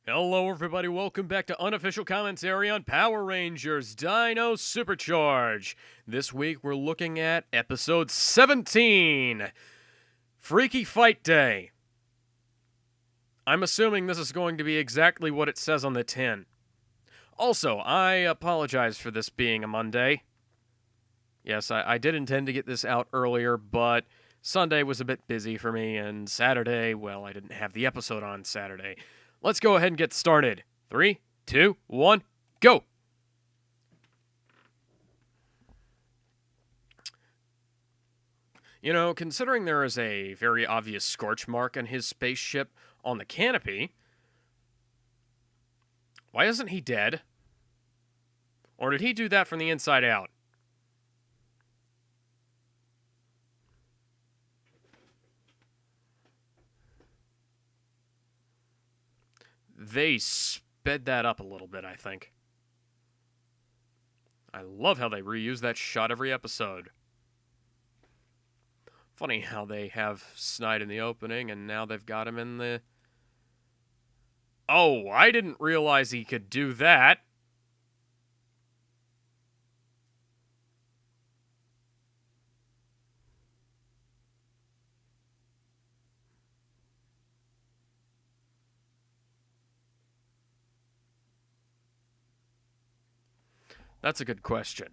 Hello, everybody. Welcome back to Unofficial Commentary on Power Rangers Dino Supercharge. This week, we're looking at episode 17 Freaky Fight Day. I'm assuming this is going to be exactly what it says on the tin. Also, I apologize for this being a Monday. Yes, I did intend to get this out earlier, but Sunday was a bit busy for me, and Saturday, well, I didn't have the episode on Saturday. Let's go ahead and get started. 3, 2, 1, go! You know, considering there is a very obvious scorch mark on his spaceship on the canopy, why isn't he dead? Or did he do that from the inside out? They sped that up a little bit, I think. I love how they reuse that shot every episode. Funny how they have Snide in the opening, and now they've got him in the... Oh, I didn't realize he could do that. That's a good question.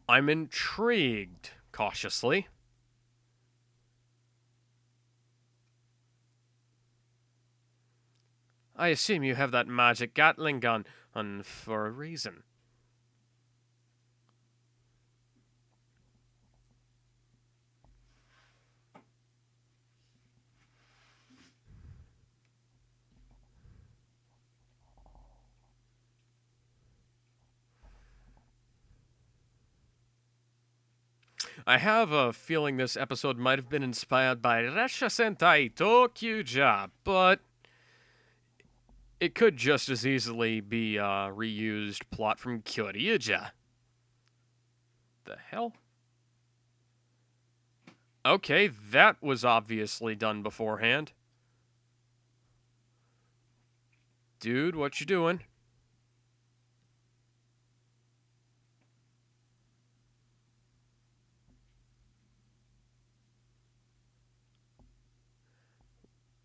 I'm intrigued, cautiously. I assume you have that magic Gatling gun, and for a reason. I have a feeling this episode might have been inspired by Resha Sentai Tokyuja, but it could just as easily be a reused plot from Kyoryuja. The hell? Okay, that was obviously done beforehand. Dude, what you doing?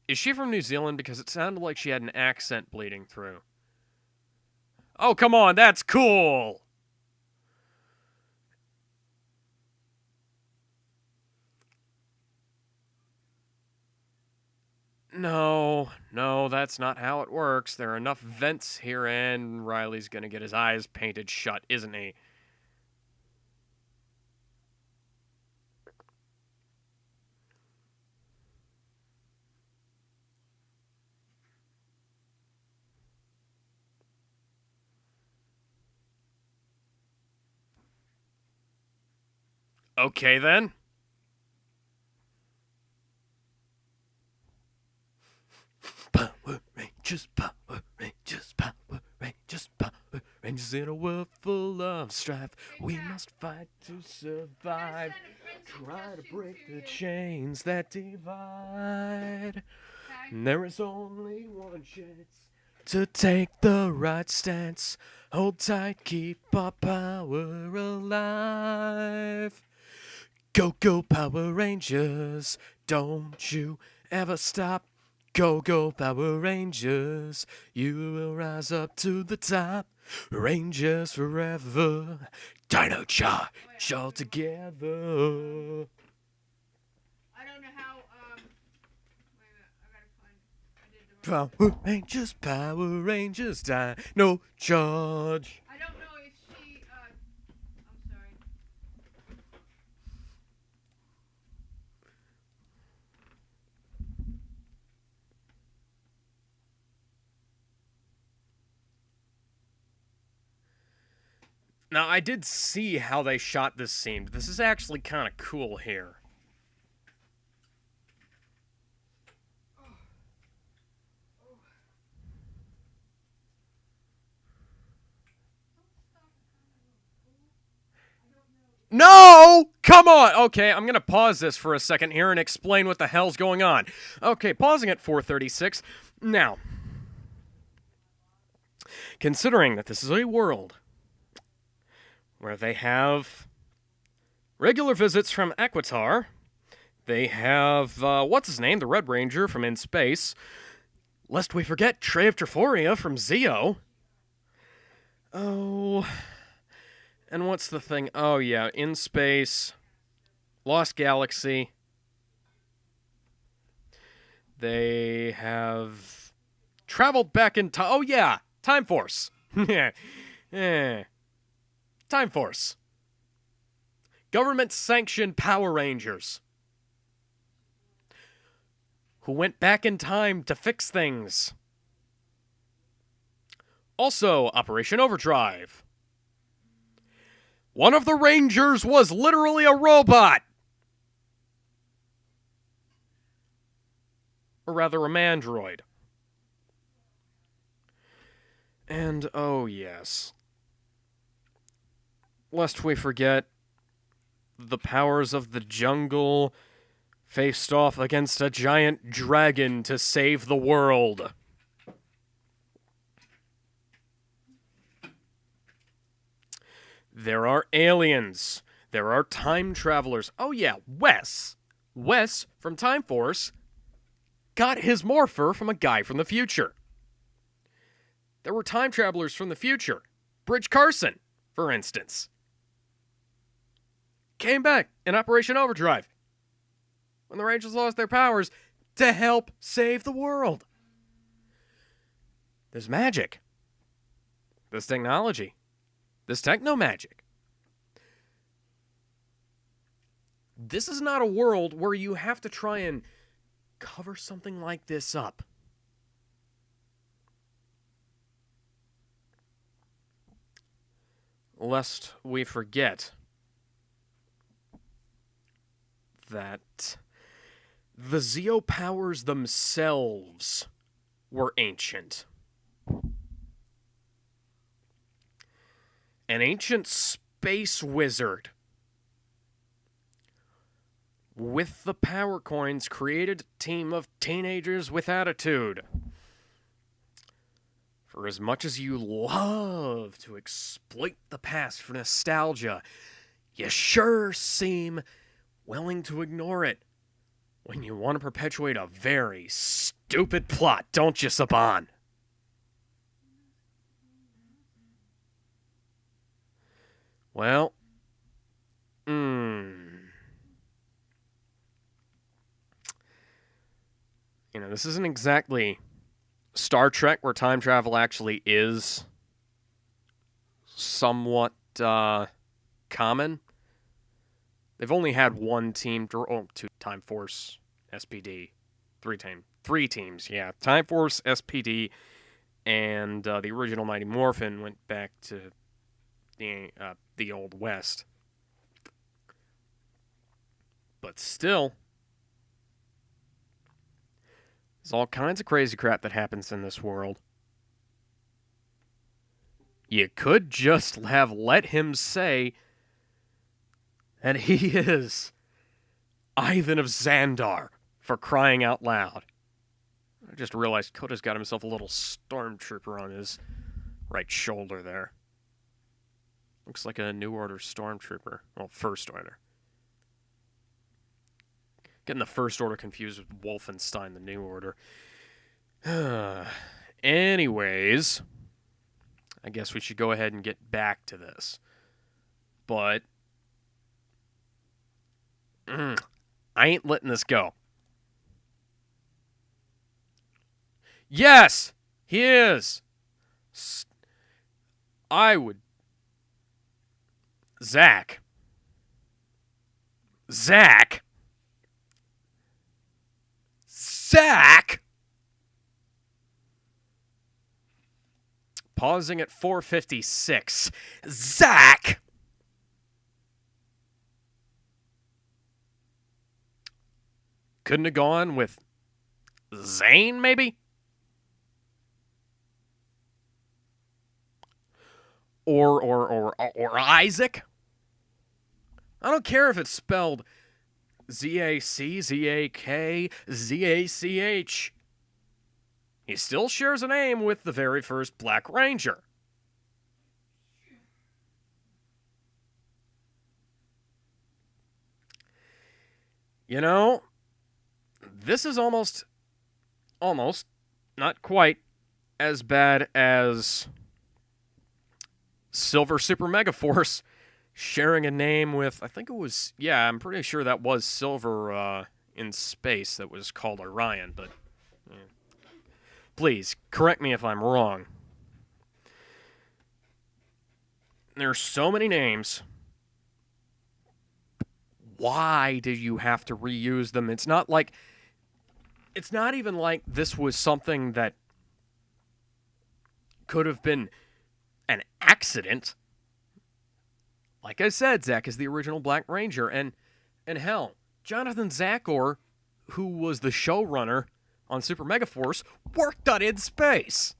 Is she from New Zealand? Because it sounded like she had an accent bleeding through. Oh, come on, that's cool! No, that's not how it works. There are enough vents here, and Riley's gonna get his eyes painted shut, isn't he? Okay, then. Power Rangers, Power Rangers, Power Rangers, Power Rangers in a world full of strife. We must fight to survive. Try to break the chains that divide. There is only one chance to take the right stance. Hold tight, keep our power alive. Go, go, Power Rangers. Don't you ever stop. Go, go, Power Rangers. You will rise up to the top. Rangers forever. Dino Charge all together. I don't know how, wait a minute, I gotta find, I did the wrong. Power Rangers, Dino Charge. I don't know if she, I'm sorry. Now, I did see how they shot this scene. This is actually kind of cool here. No! Come on! Okay, I'm gonna pause this for a second here and explain what the hell's going on. Okay, pausing at 4:36. Now, considering that this is a world where they have regular visits from Aquitar, they have, what's his name? The Red Ranger from In Space. Lest we forget, Trey of Treforia from Zeo. Oh... And what's the thing? Oh, yeah, In Space, Lost Galaxy. They have traveled back in time. Oh, yeah, Time Force. Time Force. Government-sanctioned Power Rangers. Who went back in time to fix things. Also, Operation Overdrive. One of the Rangers was literally a robot. Or rather, a mandroid. And, oh yes. Lest we forget, the powers of the jungle faced off against a giant dragon to save the world. There are aliens. There are time travelers. Oh yeah, Wes from Time Force got his morpher from a guy from the future. There were time travelers from the future. Bridge Carson, for instance, came back in Operation Overdrive when the Rangers lost their powers to help save the world. There's magic. There's technology. This techno-magic. This is not a world where you have to try and cover something like this up. Lest we forget that the Zeo powers themselves were ancient. An ancient space wizard with the power coins created a team of teenagers with attitude. For as much as you love to exploit the past for nostalgia, you sure seem willing to ignore it when you want to perpetuate a very stupid plot, don't you, Saban? Well, this isn't exactly Star Trek, where time travel actually is somewhat common. They've only had one team, two Time Force, SPD, three teams, yeah. Time Force, SPD, and the original Mighty Morphin went back to the Old West. But still, there's all kinds of crazy crap that happens in this world. You could just have let him say that he is Ivan of Xandar, for crying out loud. I just realized Koda's got himself a little stormtrooper on his right shoulder there. Looks like a New Order stormtrooper. Well, First Order. Getting the First Order confused with Wolfenstein, the New Order. Anyways, I guess we should go ahead and get back to this. But I ain't letting this go. Yes, he is. I would... Zach. Pausing at 4:56. Zach. Couldn't have gone with Zane, maybe? Or Isaac? I don't care if it's spelled Z-A-C, Z-A-K, Z-A-C-H. He still shares a name with the very first Black Ranger. You know, this is almost, not quite, as bad as Silver Super Mega Force sharing a name with, I think it was, yeah, I'm pretty sure that was Silver in space that was called Orion, but please, correct me if I'm wrong. There's so many names. Why did you have to reuse them? It's not even like this was something that could have been an accident. Like I said, Zack is the original Black Ranger, and hell, Jonathan Zakor, who was the showrunner on Super Mega Force, worked on In Space.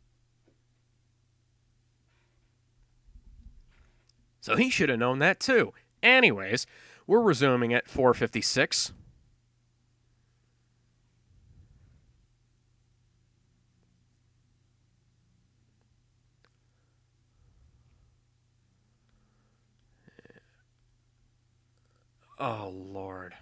So he should have known that too. Anyways, we're resuming at 4:56. Oh, Lord.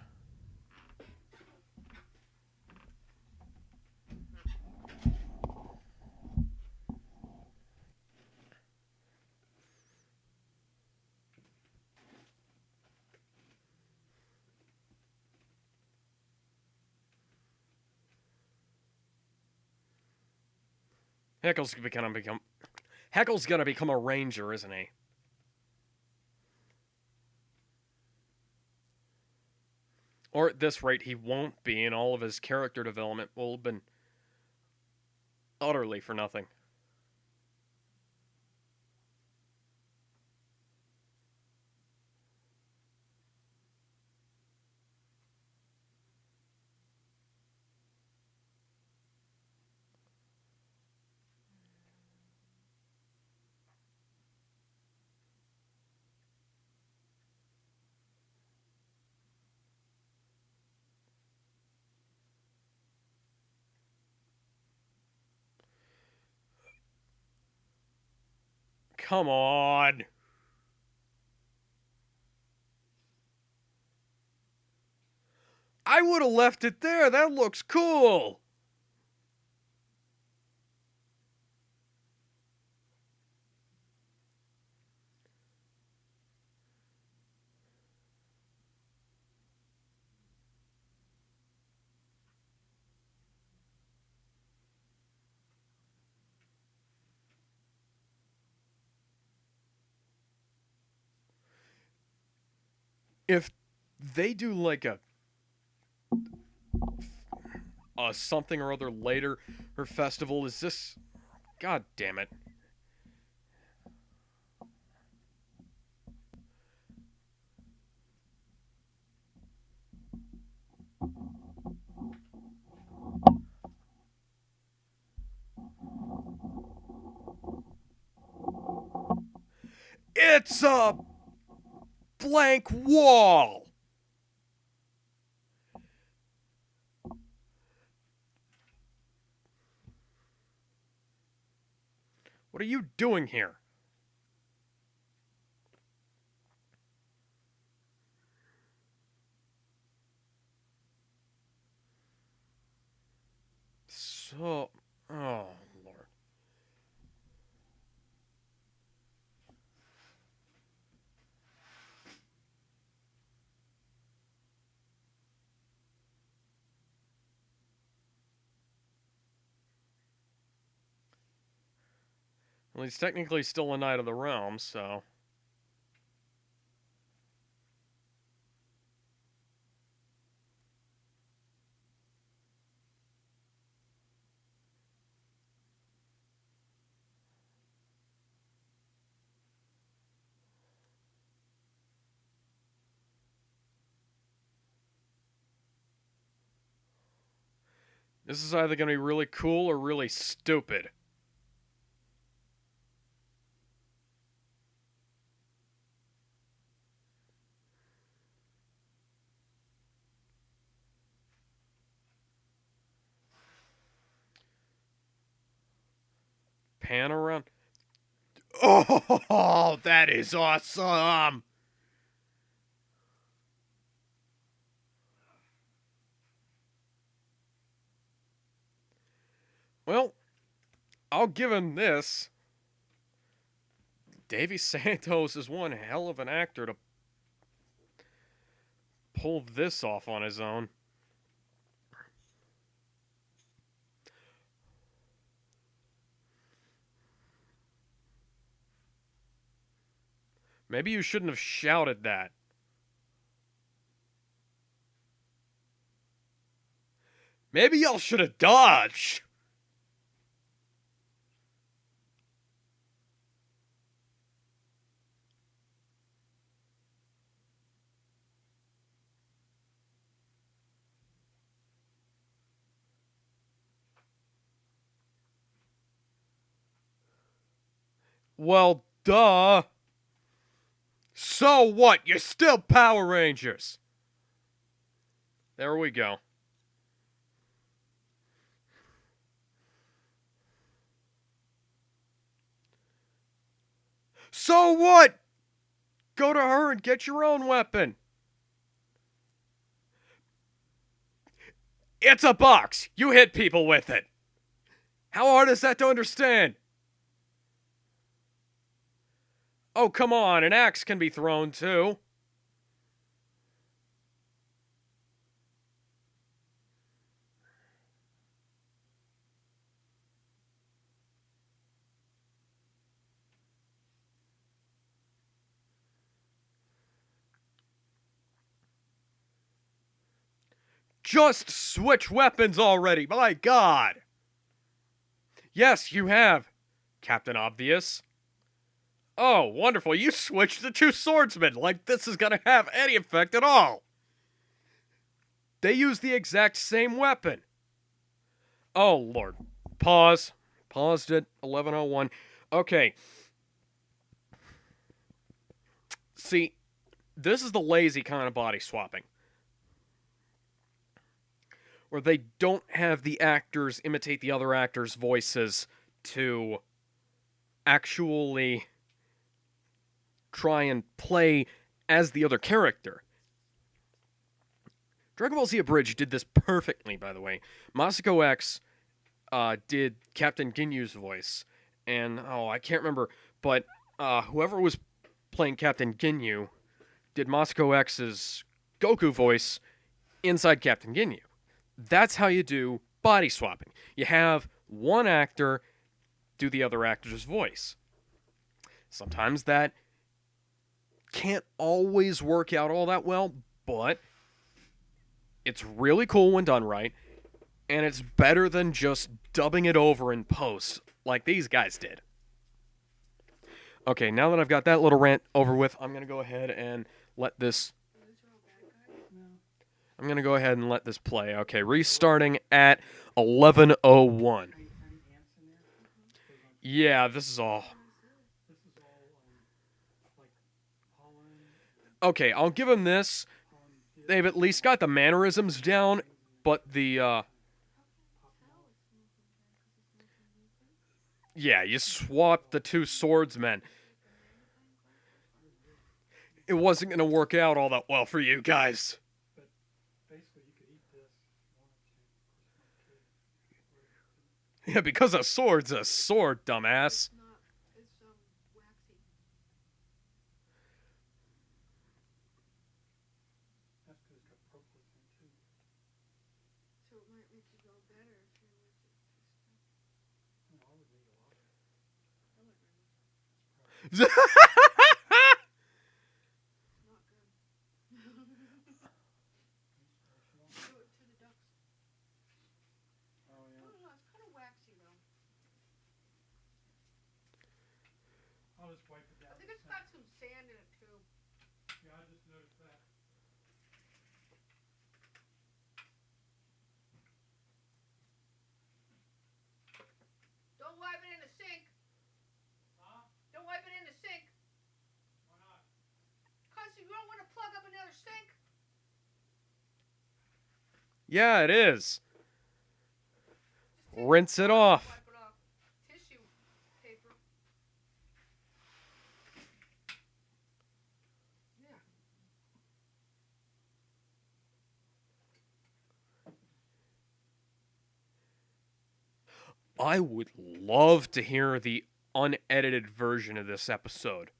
Heckle's gonna become a ranger, isn't he? Or at this rate, he won't be, and all of his character development will have been utterly for nothing. Come on. I would have left it there. That looks cool. If they do like a something or other later or festival, is this... God damn it. It's a blank wall. What are you doing here? So... Oh, Lord. Well, he's technically still a Knight of the Realm, so... This is either going to be really cool or really stupid. pan around. Oh, that is awesome! Well, I'll give him this. Davy Santos is one hell of an actor to pull this off on his own. Maybe you shouldn't have shouted that. Maybe y'all should have dodged. Well, duh. So what? You're still Power Rangers. There we go. So what? Go to her and get your own weapon. It's a box. You hit people with it. How hard is that to understand? Oh, come on. An axe can be thrown too. Just switch weapons already, my God! Yes, you have, Captain Obvious. Oh, wonderful, you switched the two swordsmen, like this is gonna have any effect at all! They use the exact same weapon. Oh, Lord. Pause. Paused at 11:01. Okay. See, this is the lazy kind of body swapping, where they don't have the actors imitate the other actors' voices to actually try and play as the other character. Dragon Ball Z Abridged did this perfectly, by the way. Masako X did Captain Ginyu's voice, and I can't remember, but whoever was playing Captain Ginyu did Masako X's Goku voice inside Captain Ginyu. That's how you do body swapping. You have one actor do the other actor's voice. Sometimes that can't always work out all that well, but it's really cool when done right, and it's better than just dubbing it over in post like these guys did. Okay, now that I've got that little rant over with, I'm going to go ahead and let this... I'm going to go ahead and let this play. Okay, restarting at 11:01. Yeah, this is all... Okay, I'll give them this. They've at least got the mannerisms down, but the, yeah, you swapped the two swordsmen. It wasn't going to work out all that well for you guys. Yeah, because a sword's a sword, dumbass. It's waxy. So it might make you go better if you were to. Not good. Do it to the ducks. Oh yeah. I don't know, it's kind of waxy though. I'll just wipe it down. I think it's got some sand in it too. Yeah, I just noticed that. Don't wipe it in the sink. Huh? Don't wipe it in the sink. Why not? Cause you don't want to plug up another sink. Yeah, it is. Rinse it off. Wipe it off. Tissue I would love to hear the unedited version of this episode.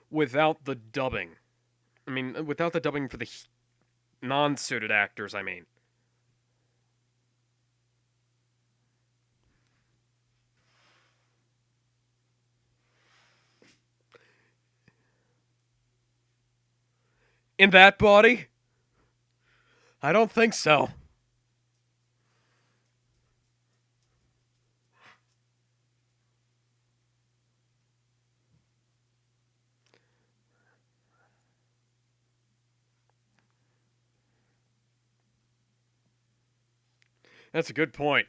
Without the dubbing. I mean, without the dubbing for the non-suited actors, I mean. In that body? I don't think so. That's a good point.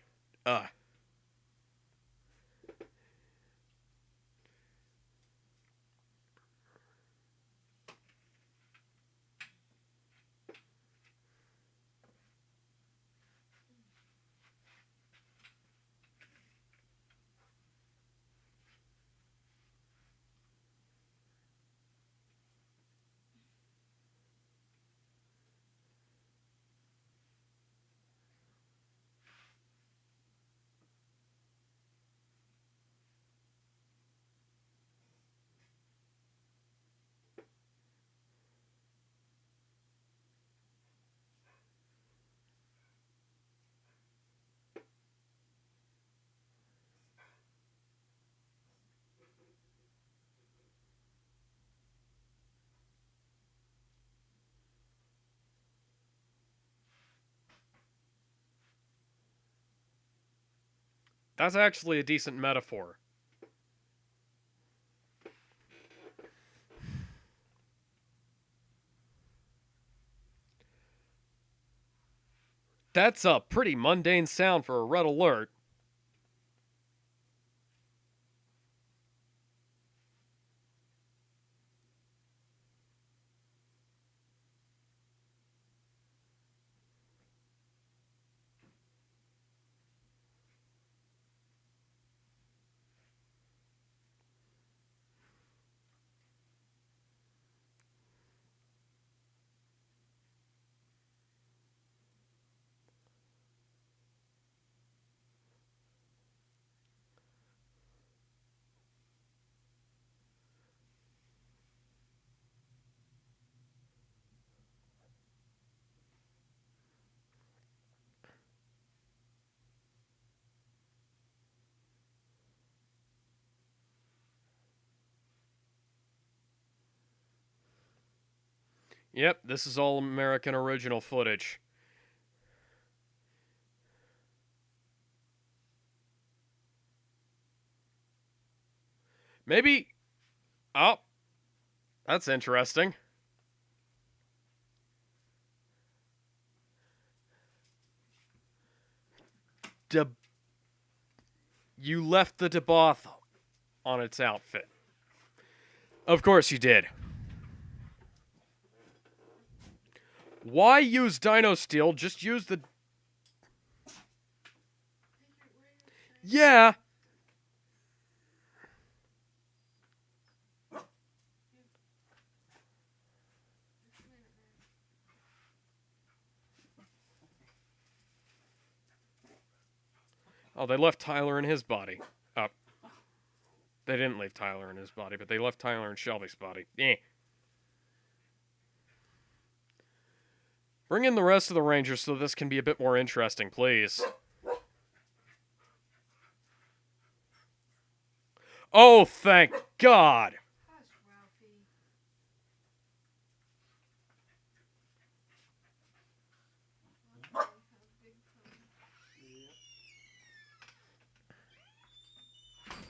That's actually a decent metaphor. That's a pretty mundane sound for a red alert. Yep, this is all American original footage. Maybe... Oh, that's interesting. You left the deboth on its outfit. Of course you did. Why use Dino Steel? Just use the... Yeah. Oh, they left Tyler in his body. They didn't leave Tyler in his body, but they left Tyler in Shelby's body. Eh. Bring in the rest of the Rangers so this can be a bit more interesting, please. Oh, thank God! Hush, Ralphie. Okay, have a big tongue.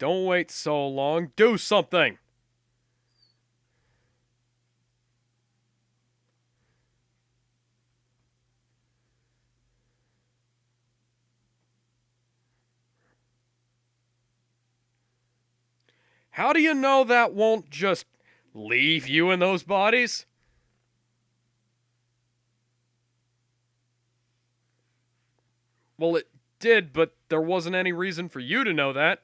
Don't wait so long. Do something! How do you know that won't just leave you in those bodies? Well, it did, but there wasn't any reason for you to know that.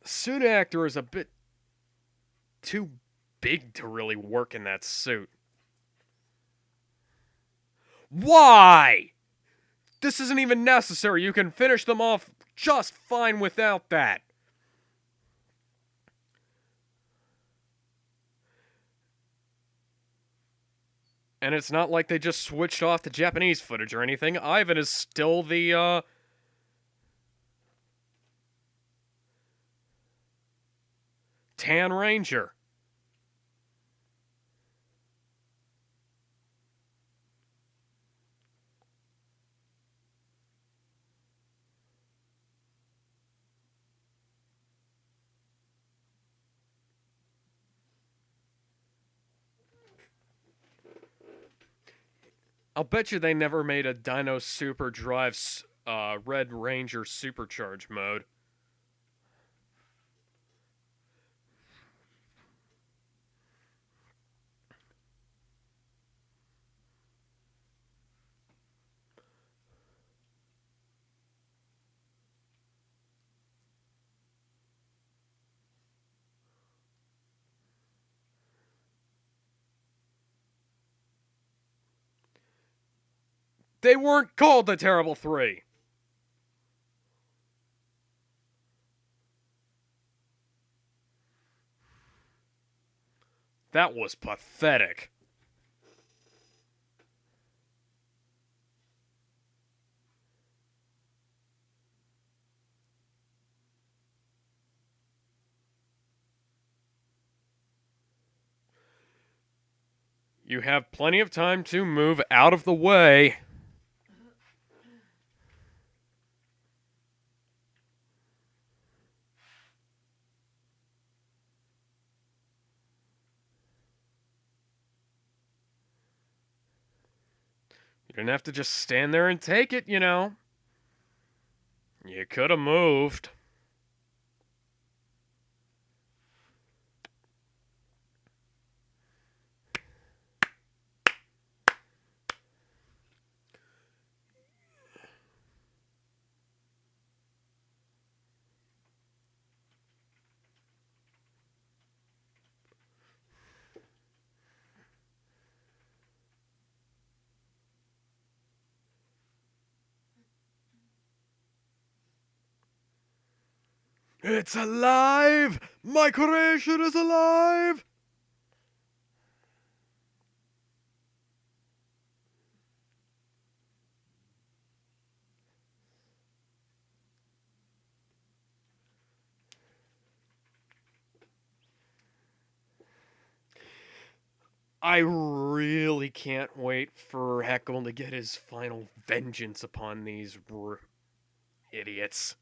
suit actor is a bit too big to really work in that suit. Why? This isn't even necessary. You can finish them off just fine without that. And it's not like they just switched off the Japanese footage or anything. Ivan is still the, Tan Ranger. I'll bet you they never made a Dino Super Drive Red Ranger Supercharge mode. They weren't called the Terrible Three. That was pathetic. You have plenty of time to move out of the way. You didn't have to just stand there and take it, you know. You could have moved. It's alive! My creation is alive! I really can't wait for Heckle to get his final vengeance upon these idiots.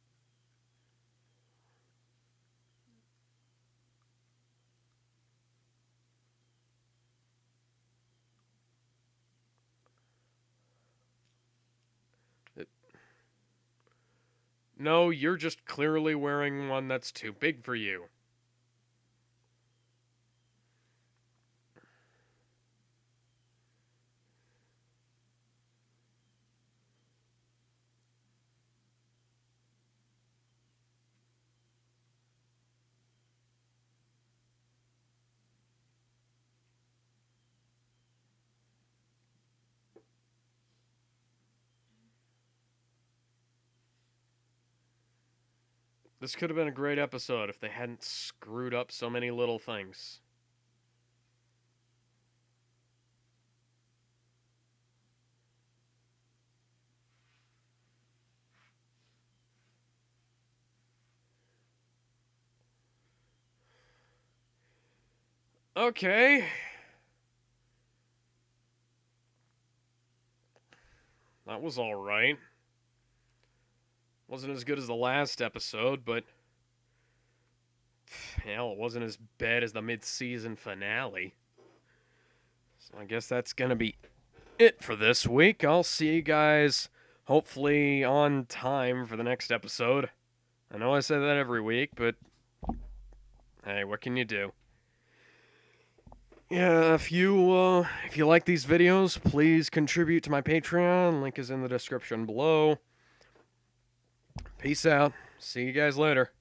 No, you're just clearly wearing one that's too big for you. This could have been a great episode if they hadn't screwed up so many little things. Okay. That was alright. Wasn't as good as the last episode, but hell, it wasn't as bad as the mid-season finale. So I guess that's gonna be it for this week. I'll see you guys hopefully on time for the next episode. I know I say that every week, but hey, what can you do? Yeah, if you like these videos, please contribute to my Patreon. Link is in the description below. Peace out. See you guys later.